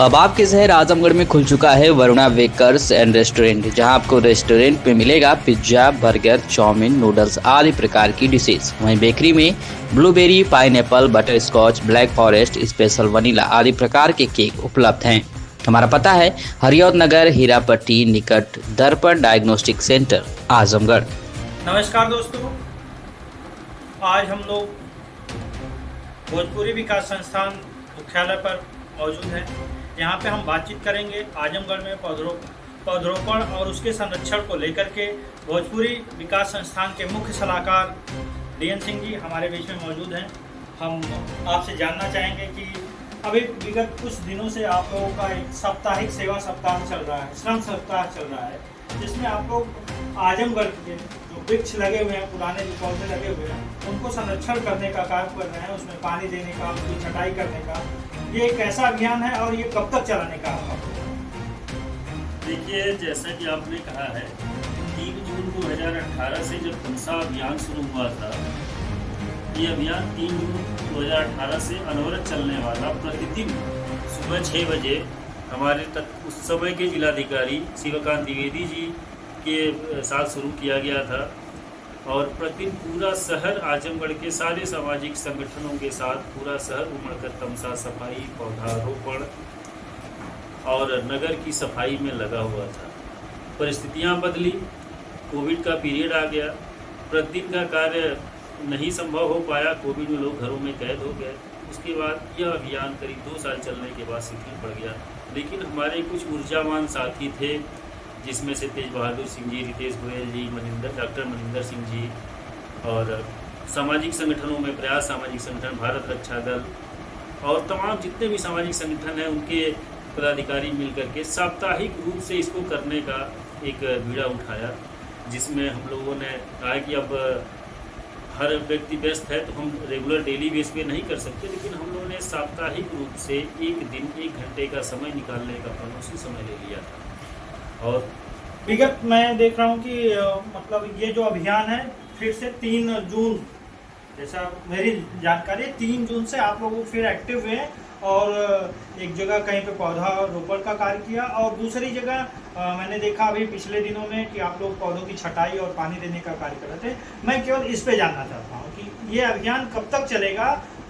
अब आपके शहर आजमगढ़ में खुल चुका है वरुणा बेकर्स एंड रेस्टोरेंट, जहां आपको रेस्टोरेंट में मिलेगा पिज्जा, बर्गर, चाउमीन, नूडल्स आदि प्रकार की डिशेज। वहीं बेकरी में blueberry, pineapple, butterscotch, black forest, special vanilla आदि प्रकार के केक उपलब्ध हैं। हमारा पता है हरियौत नगर, हीरापट्टी निकट दर्पण डायग्नोस्टिक सेंटर, आजमगढ़। नमस्कार दोस्तों, आज हम लोग भोजपुरी विकास संस्थान मुख्यालय पर मौजूद हैं। यहाँ पे हम बातचीत करेंगे आजमगढ़ में पौधरोपण और उसके संरक्षण को लेकर के। भोजपुरी विकास संस्थान के मुख्य सलाहकार डीएन सिंह जी हमारे बीच में मौजूद हैं। हम आपसे जानना चाहेंगे कि अभी विगत कुछ दिनों से आप लोगों का एक साप्ताहिक सेवा सप्ताह चल रहा है, श्रम सप्ताह चल रहा है, जिसमें आप लोग आजमगढ़ के जो वृक्ष लगे हुए हैं, पुराने जो पौधे लगे हुए हैं, उनको संरक्षण करने का कार्य कर रहे हैं, उसमें पानी देने का, उसकी छटाई करने का। ये एक ऐसा अभियान है और ये कब तक चलाने का है? देखिए, जैसा कि आपने कहा है, 3 जून 2018 से जब तुमसा अभियान शुरू हुआ था, ये अभियान 3 जून 2018 से अनवरत चलने वाला। प्रतिदिन सुबह 6 बजे हमारे तक उस समय के जिलाधिकारी शिवकांत द्विवेदी जी के साथ शुरू किया गया था और प्रतिदिन पूरा शहर आजमगढ़ के सारे सामाजिक संगठनों के साथ पूरा शहर उमड़कर तमसा सफाई, पौधारोपण और नगर की सफाई में लगा हुआ था। परिस्थितियां बदली, कोविड का पीरियड आ गया, प्रतिदिन का कार्य नहीं संभव हो पाया, कोविड में लोग घरों में कैद हो गए। उसके बाद यह अभियान करीब 2 साल चलने के बाद शिथिल पड़ गया। लेकिन हमारे कुछ ऊर्जावान साथी थे, जिसमें से तेज बहादुर सिंह जी, रितेश गोयल जी, डॉक्टर मनिंदर सिंह जी और सामाजिक संगठनों में प्रयास सामाजिक संगठन, भारत रक्षा दल और तमाम जितने भी सामाजिक संगठन हैं, उनके पदाधिकारी मिलकर के साप्ताहिक रूप से इसको करने का एक बीड़ा उठाया, जिसमें हम लोगों ने कहा कि अब हर व्यक्ति व्यस्त है तो हम रेगुलर डेली बेस पे नहीं कर सकते, लेकिन हम लोगों ने साप्ताहिक रूप से एक दिन 1 घंटे का समय निकालने का अपन उसी समय ले लिया था। और विगत मैं देख रहा हूँ कि मतलब ये जो अभियान है फिर से 3 जून, जैसा मेरी जानकारी है, 3 जून से आप लोग फिर एक्टिव हुए और एक जगह कहीं पे पौधा रोपण का कार्य किया और दूसरी जगह मैंने देखा अभी पिछले दिनों में कि आप लोग पौधों की छटाई और पानी देने का कार्य कर रहे थे। मैं केवल इस पे जानना चाहता हूँ कि ये अभियान कब तक चलेगा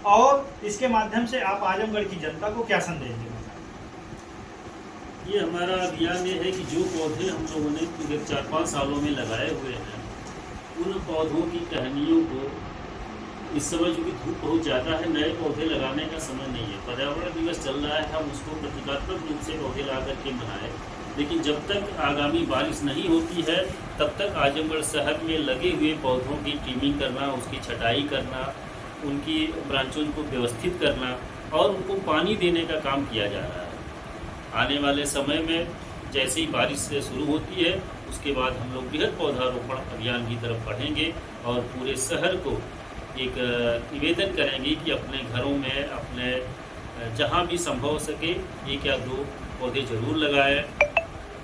और इसके माध्यम से आप आजमगढ़ की जनता को क्या संदेश देना चाहते हैं? ये हमारा अभियान ये है कि जो पौधे हम लोगों ने पिछले 4-5 सालों में लगाए हुए हैं, उन पौधों की टहनियों को इस समय चूँकि धूप बहुत ज़्यादा है, नए पौधे लगाने का समय नहीं है। पर्यावरण दिवस चल रहा है, हम उसको प्रतीकात्मक रूप से पौधे ला करके मनाएं, लेकिन जब तक आगामी बारिश नहीं होती है तब तक आजमगढ़ शहर में लगे हुए पौधों की ट्रिमिंग करना, उसकी छटाई करना, उनकी ब्रांचों को व्यवस्थित करना और उनको पानी देने का काम किया जा रहा है। आने वाले समय में जैसे ही बारिश शुरू होती है, उसके बाद हम लोग बृहद पौधारोपण अभियान की तरफ बढ़ेंगे और पूरे शहर को एक निवेदन करेंगे कि अपने घरों में, अपने जहाँ भी संभव हो सके 1 या 2 पौधे जरूर लगाएं।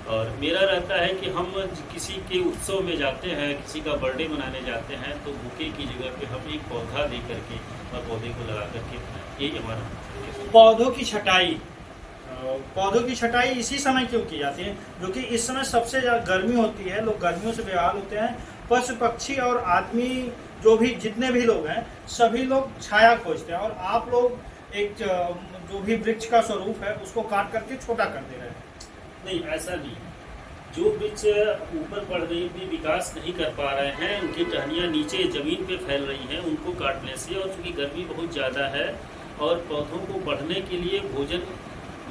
और मेरा रहता है कि हम किसी के उत्सव में जाते हैं, किसी का बर्थडे मनाने जाते हैं, तो बुके की जगह पे हम एक पौधा दे करके और पौधे को लगा करके, यही हमारा। पौधों की छटाई इसी समय क्यों की जाती है? जो कि इस समय सबसे ज़्यादा गर्मी होती है, लोग गर्मियों से बेहाल होते हैं। पशु पक्षी और आदमी, जो भी जितने भी लोग हैं, सभी लोग छाया खोजते हैं और आप लोग एक जो भी वृक्ष का स्वरूप है उसको काट करके छोटा कर दे रहे हैं। नहीं, ऐसा नहीं। जो वृक्ष ऊपर बढ़ रही भी विकास नहीं कर पा रहे हैं, उनकी टहनियाँ नीचे ज़मीन पे फैल रही हैं, उनको काटने से, और चूँकि गर्मी बहुत ज़्यादा है और पौधों को बढ़ने के लिए भोजन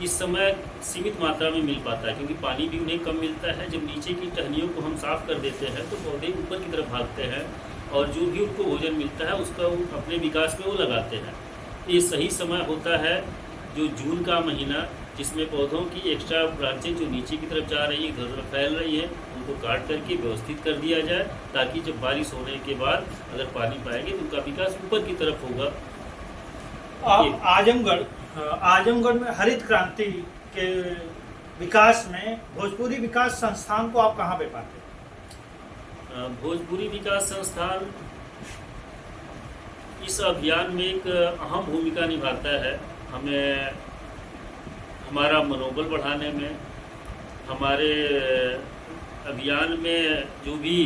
इस समय सीमित मात्रा में मिल पाता है, क्योंकि पानी भी उन्हें कम मिलता है। जब नीचे की टहनियों को हम साफ़ कर देते हैं तो पौधे ऊपर की तरफ भागते हैं और जो भी उनको भोजन मिलता है उसका वो अपने विकास में वो लगाते हैं। ये सही समय होता है जो जून का महीना, जिसमें पौधों की एक्स्ट्रा ब्रांचें जो नीचे की तरफ जा रही है, इधर उधर फैल रही है, उनको काट करके व्यवस्थित कर दिया जाए, ताकि जब बारिश होने के बाद अगर पानी पाएंगे तो उनका विकास ऊपर की तरफ होगा। आजमगढ़ में हरित क्रांति के विकास में भोजपुरी विकास संस्थान को आप कहाँ पे पाते हैं? भोजपुरी विकास संस्थान इस अभियान में एक अहम भूमिका निभाता है। हमें हमारा मनोबल बढ़ाने में, हमारे अभियान में जो भी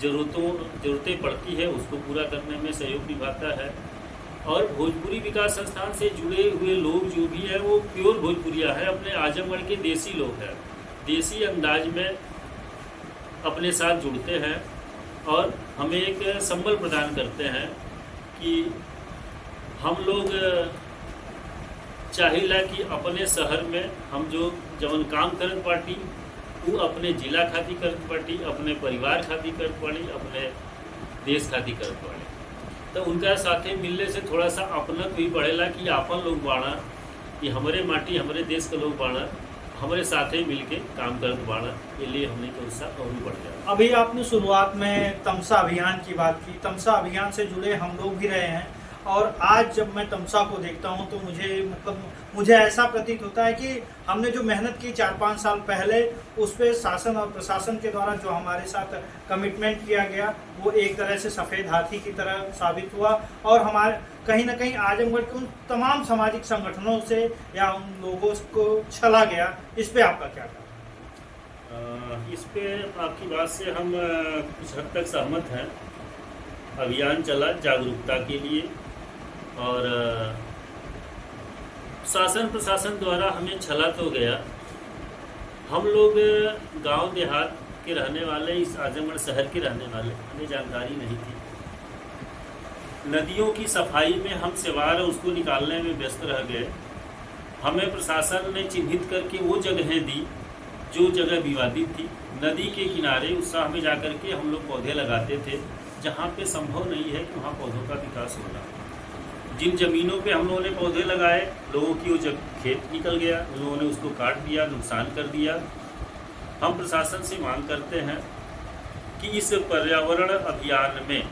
ज़रूरतें पड़ती है उसको पूरा करने में सहयोग निभाता है। और भोजपुरी विकास संस्थान से जुड़े हुए लोग जो भी है वो प्योर भोजपुरिया है, अपने आजमगढ़ के देसी लोग हैं, देसी अंदाज में अपने साथ जुड़ते हैं और हमें एक संबल प्रदान करते हैं कि हम लोग चाहिला कि अपने शहर में हम जो जवन काम करत पार्टी वो अपने जिला खातिर करत पार्टी, अपने परिवार खातिर करत पार्टी, अपने देश खातिर करत पार्टी। तो उनका साथे मिलने से थोड़ा सा अपनत भी बढ़ेला कि आपन लोग बाड़ा, कि हमारे माटी हमारे देश के लोग बाड़ा, हमारे साथे मिलके काम करत बाड़ा, के लिए हमने का उत्साह और भी बढ़ गया। अभी आपने शुरुआत में तमसा अभियान की बात की। तमसा अभियान से जुड़े हम लोग भी रहे हैं और आज जब मैं तमसा को देखता हूं तो मुझे ऐसा प्रतीत होता है कि हमने जो मेहनत की 4-5 साल पहले उस पर शासन और प्रशासन के द्वारा जो हमारे साथ कमिटमेंट किया गया वो एक तरह से सफ़ेद हाथी की तरह साबित हुआ और हमारे कहीं ना कहीं आजमगढ़ के उन तमाम सामाजिक संगठनों से या उन लोगों को छला गया। इस पे आपका क्या कहना है? इस पे आपकी बात से हम कुछ हद तक सहमत हैं। अभियान चला जागरूकता के लिए और शासन प्रशासन द्वारा हमें छला तो गया। हम लोग गांव देहात के रहने वाले, इस आजमगढ़ शहर के रहने वाले, हमें जानकारी नहीं थी। नदियों की सफाई में हम सेवार उसको निकालने में व्यस्त रह गए। हमें प्रशासन ने चिन्हित करके वो जगहें दी जो जगह विवादित थी। नदी के किनारे उस राह में जाकर के हम लोग पौधे लगाते थे जहाँ पे संभव नहीं है कि वहाँ पौधों का विकास होगा। जिन ज़मीनों पे हम लोगों ने पौधे लगाए, लोगों की वो जब खेत निकल गया, उन लोगों ने उसको काट दिया, नुकसान कर दिया। हम प्रशासन से मांग करते हैं कि इस पर्यावरण अभियान में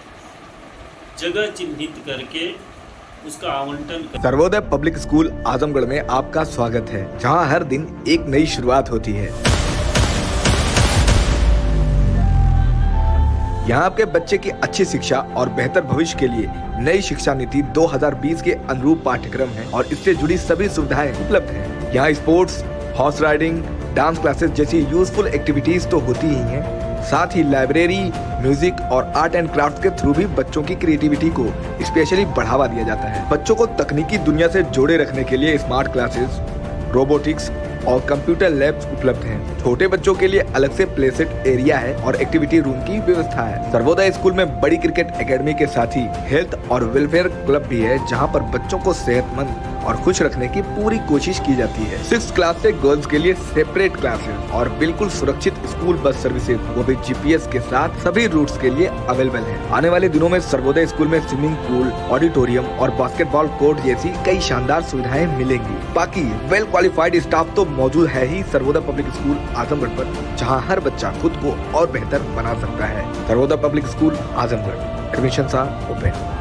जगह चिन्हित करके उसका आवंटन कर। सर्वोदय पब्लिक स्कूल आजमगढ़ में आपका स्वागत है, जहां हर दिन एक नई शुरुआत होती है। यहाँ आपके बच्चे की अच्छी शिक्षा और बेहतर भविष्य के लिए नई शिक्षा नीति 2020 के अनुरूप पाठ्यक्रम है और इससे जुड़ी सभी सुविधाएं उपलब्ध हैं। यहाँ sports, horse riding, dance classes जैसी यूजफुल एक्टिविटीज तो होती ही हैं, साथ ही लाइब्रेरी, म्यूजिक और आर्ट एंड क्राफ्ट के थ्रू भी बच्चों की क्रिएटिविटी को स्पेशली बढ़ावा दिया जाता है। बच्चों को तकनीकी दुनिया से जोड़े रखने के लिए स्मार्ट क्लासेस, रोबोटिक्स और कंप्यूटर लैब्स उपलब्ध हैं। छोटे बच्चों के लिए अलग से प्ले सेट एरिया है और एक्टिविटी रूम की व्यवस्था है। सर्वोदय स्कूल में बड़ी क्रिकेट एकेडमी के साथ ही हेल्थ और वेलफेयर क्लब भी है, जहां पर बच्चों को सेहतमंद और खुश रखने की पूरी कोशिश की जाती है। 6th क्लास से गर्ल्स के लिए सेपरेट क्लासेस और बिल्कुल सुरक्षित स्कूल बस सर्विसेज, वो भी GPS के साथ सभी रूट्स के लिए अवेलेबल है। आने वाले दिनों में सर्वोदय स्कूल में स्विमिंग पूल, ऑडिटोरियम और बास्केटबॉल कोर्ट जैसी कई शानदार सुविधाएं मिलेंगी। बाकी वेल क्वालिफाइड स्टाफ तो मौजूद है ही सर्वोदय पब्लिक स्कूल आजमगढ़ पर, जहाँ हर बच्चा खुद को और बेहतर बना सकता है। Sarvodaya public school Azamgarh, admission open.